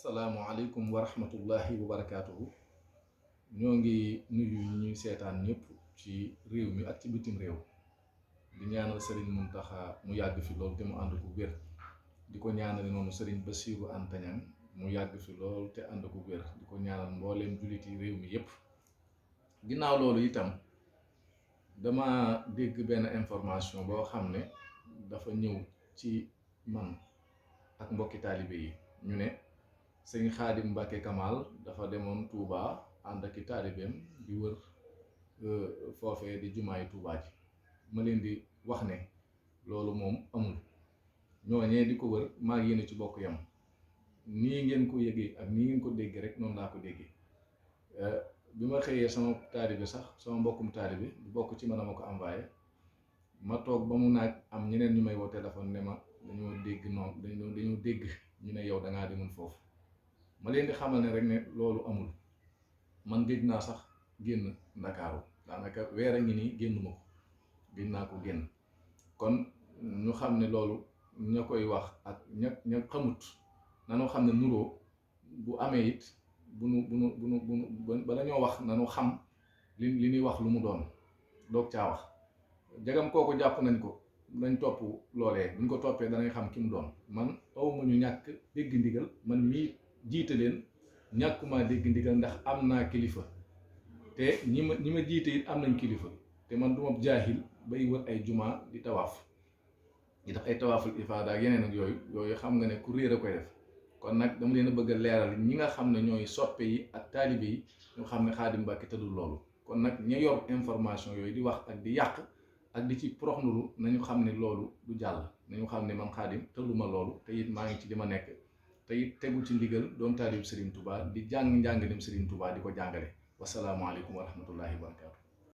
asalaamualeykum wa rahmatullahi wa barakaatuhu. ñoo ngi nuyu ñuy seetaan ñëpp ci réew mi ak ci bitim réew di ñaanal Serigne Mountakha mu yàgg fi lool te mu ànd ko wér di ko ñaanal noonu Serigne Bassirou Anta Niang mu yàgg fi lool te ànd ko wér di ko ñaanal mbooleem julliti réew mi yëpp. ginnaaw loolu itam dama dégg benn information boo xam ne dafa ñëw ci man ak mbokki taalibe yi ñu ne sëñ Xaadim Mbàkke Kamal dafa demoon Touba ànd ak i taalibeem di wër foofee di jumaay Touba ji. ma leen di wax ne loolu moom amul. ñooñee di ko wër maa ngi yéen ci bokk yam nii ngeen ko yëgee ak nii ngeen ko déggee rek noonu laa ko déggee. bi ma xëyee sama taalibe sax sama mbokkum taalibe bu bokk ci man a ma ko envoyé ma toog ba mu naaj am ñeneen ñu may woo téléphone ne ma dañoo dégg noonu dañoo dégg ñu ne yow dangaa demoon foofu. ma leen di xamal ne rek ne loolu amul. man géej naa sax génn Ndakaaru daanaka weer a ngi nii génnuma ko génn naa ko génn. kon ñu xam ne loolu ña koy wax ak ña xamut nanoo xam ne nuroo bu amee it bu nu bala ñoo wax nanu xam li ñuy wax lu mu doon doog caa wax. jagam kooku jàpp nañ ko nañ topp loolee buñ ko toppee danañ xam ki mu doon. man awma ñu ñàkk dégg ndigal man mii jiite leen ñàkkuma dégg ndigal ndax am naa kilifa te ñi ma jiite it am nañ kilifa te man du ma jaahil bay wër ay jumaa di tawaaf di def ay tawaaful ifaada ak yeneen ak yooyu xam nga ne ku réer a koy def. kon nag dama leen a bëgg a leeral ñi nga xam ne ñooy soppe yi ak taalibe yi ñu xam ne Xaadim Mbàkke tëddul loolu. kon nag ña yor information yooyu di wax ak di yàq ak di ci proxnulu nañu xam ne loolu du jàll. nañu xam ne man Xaadim tëdduma loolu te it maa ngi ci li ma nekk te it tegu ci ndigal doon taalib Serigne Touba di jàng njàngalem Serigne Touba di ko jàngale. wasalaamualeykum wa rahmatullahi wa barakaatu.